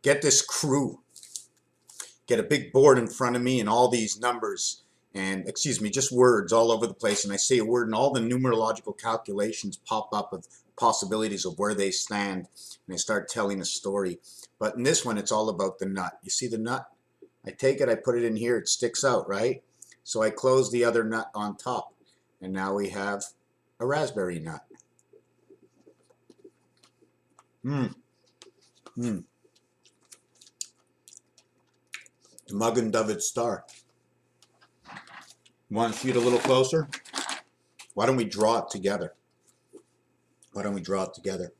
get this crew, get a big board in front of me and all these numbers and, excuse me, just words all over the place, and I say a word and all the numerological calculations pop up of possibilities of where they stand, and I start telling a story. But in this one, it's all about the nut. You see the nut? I take it, I put it in here, it sticks out, right? So I close the other nut on top, and now we have a raspberry nut. Mmm. Mmm. The Magen David star. Want to see it a little closer? Why don't we draw it together? Why don't we draw it together?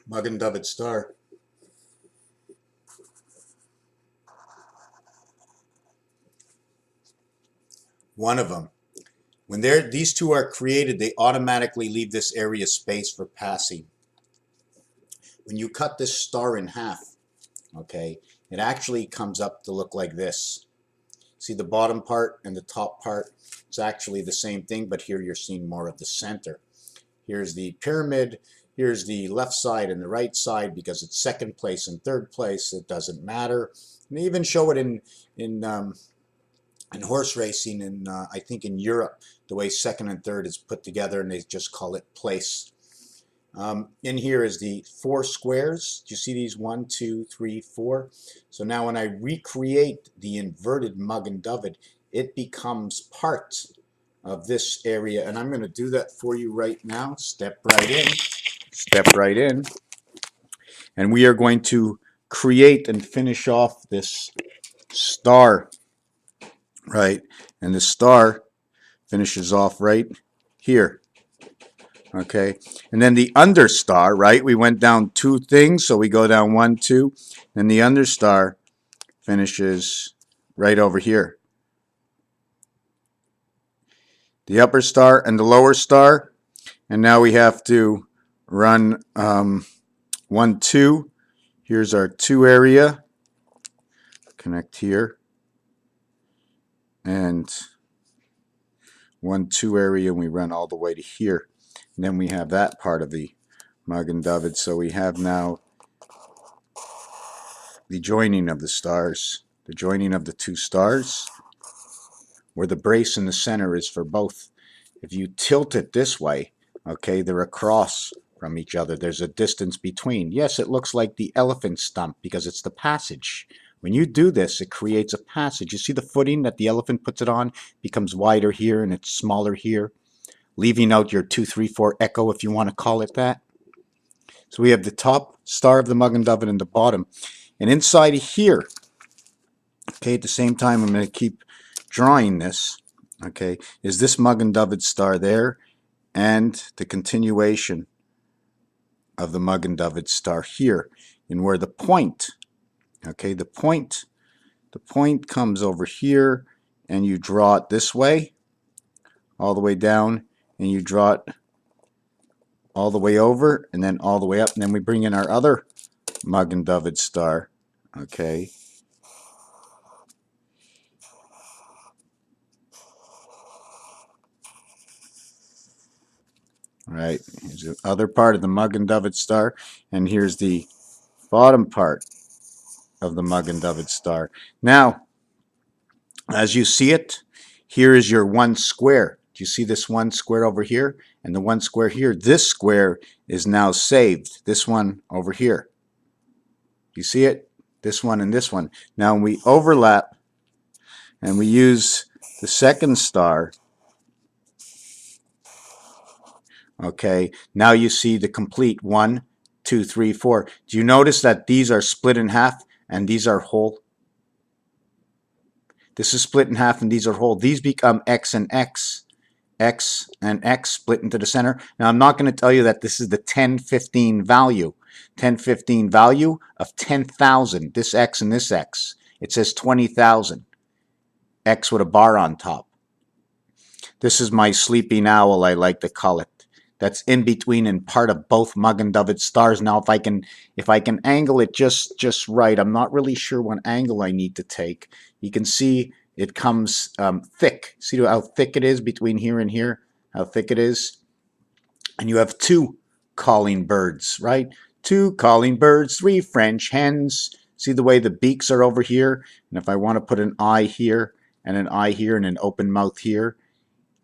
Magen David star. One of them. When these two are created, they automatically leave this area space for passing. When you cut this star in half, okay, it actually comes up to look like this. See the bottom part and the top part? It's actually the same thing, but here you're seeing more of the center. Here's the pyramid. Here's the left side and the right side because it's second place and third place. It doesn't matter. And they even show it in horse racing, and I think in Europe, the way second and third is put together, and they just call it place. In here is the 4 squares. Do you see these? 1, 2, 3, 4. So now when I recreate the inverted Magen David, it becomes part of this area, and I'm going to do that for you right now. Step right in. Step right in. And we are going to create and finish off this star. Right, and the star finishes off right here. Okay, and then the under star, right? We went down 2 things, so we go down 1, 2, and the under star finishes right over here. The upper star and the lower star, and now we have to run 1, 2. Here's our 2 area. Connect here. And 1, 2 area, and we run all the way to here. And then we have that part of the Magen David. So we have now the joining of the stars, the joining of the 2 stars, where the brace in the center is for both. If you tilt it this way, okay, they're across from each other. There's a distance between. Yes, it looks like the elephant stump because it's the passage. When you do this, it creates a passage. You see the footing that the elephant puts it on becomes wider here and it's smaller here, leaving out your 2, 3, 4 echo, if you want to call it that. So we have the top star of the Magen David and the bottom. And inside here, okay, at the same time, I'm going to keep drawing this, okay, is this Magen David star there and the continuation of the Magen David star here, and where the point, okay, the point comes over here, and you draw it this way, all the way down, and you draw it all the way over, and then all the way up, and then we bring in our other Magen David star, okay. All right, here's the other part of the Magen David star, and here's the bottom part of the Magen David star. Now, as you see it, here is your 1 square. Do you see this 1 square over here and the 1 square here? This square is now saved. This one over here. You see it? This one and this one. Now we overlap and we use the second star. Okay, now you see the complete 1, 2, 3, 4. Do you notice that these are split in half and these are whole? This is split in half and these are whole. These become X and X. X and X split into the center. Now I'm not going to tell you that this is the 1015 value. 1015 value of 10,000. This X and this X. It says 20,000. X with a bar on top. This is my sleeping owl, I like to call it. that's in between and part of both Mug and David stars. Now, if I can angle it just right, I'm not really sure what angle I need to take. You can see it comes thick. See how thick it is between here and here? How thick it is? And you have two calling birds, right? Two calling birds, three French hens. See the way the beaks are over here? And if I want to put an eye here, and an eye here, and an open mouth here,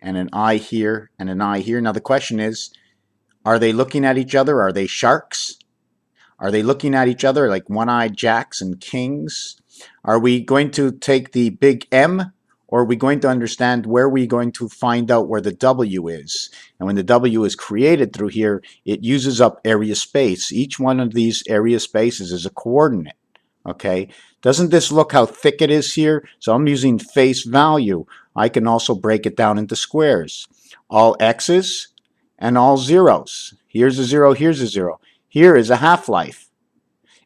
and an eye here, and an eye here. Now the question is, are they looking at each other? Are they sharks? Are they looking at each other like one-eyed jacks and kings? Are we going to take the big M, or are we going to understand where we're going to find out where the W is? And when the W is created through here, it uses up area space. Each one of these area spaces is a coordinate. Okay, doesn't this look how thick it is here? So I'm using face value. I can also break it down into squares. All x's and all zeros. Here's a zero, here's a zero. Here is a half-life.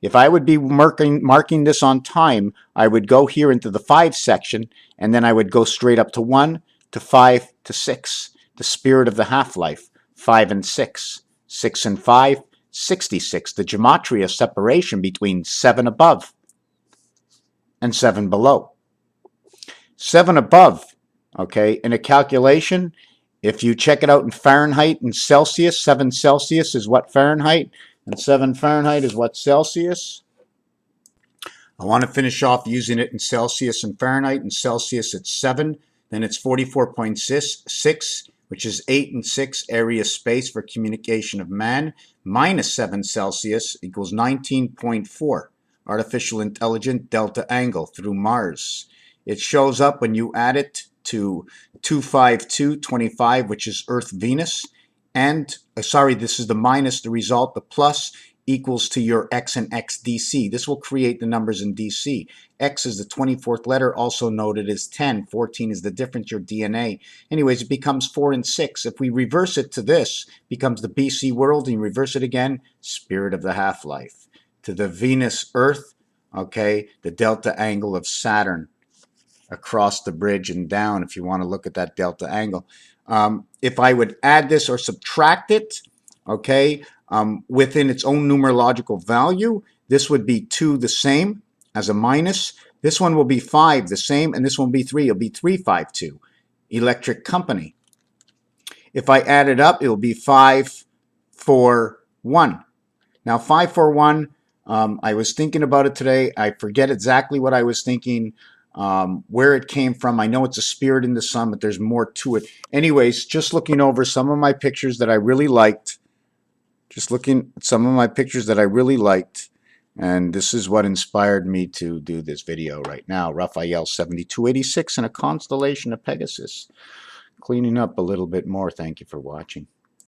If I would be marking this on time, I would go here into the 5 section, and then I would go straight up to 1 to 5 to 6. The spirit of the half-life, 5 and 6. 6 and 5, 66. The gematria separation between 7 above and 7 below. 7 above, okay, in a calculation, if you check it out in Fahrenheit and Celsius, 7 Celsius is what Fahrenheit, and 7 Fahrenheit is what Celsius. I want to finish off using it in Celsius and Fahrenheit. In Celsius it's 7, then it's 44.6, which is 8 and 6 area space for communication of man, minus 7 Celsius equals 19.4 artificial intelligence delta angle through Mars. It shows up when you add it to 252.25, which is Earth Venus, and sorry, this is the minus, the result, the plus equals to your x and x DC. This will create the numbers in DC. X is the 24th letter, also noted as 10. 14 is the difference, your DNA. Anyways, it becomes 4 and 6. If we reverse it to this, it becomes the BC world, and you reverse it again, spirit of the half-life. To the Venus Earth, okay, the delta angle of Saturn across the bridge and down, if you want to look at that delta angle. If I would add this or subtract it, okay, within its own numerological value, this would be 2 the same as a minus. This one will be 5 the same, and this one will be 3. It'll be 352. Electric company. If I add it up, it will be 541. Now 541, I was thinking about it today. I forget exactly what I was thinking. Where it came from. I know it's a spirit in the sun, but there's more to it. Anyways, just looking over some of my pictures that I really liked. Just looking at some of my pictures that I really liked. And this is what inspired me to do this video right now. Raphael 7286 and a constellation of Pegasus. Cleaning up a little bit more. Thank you for watching.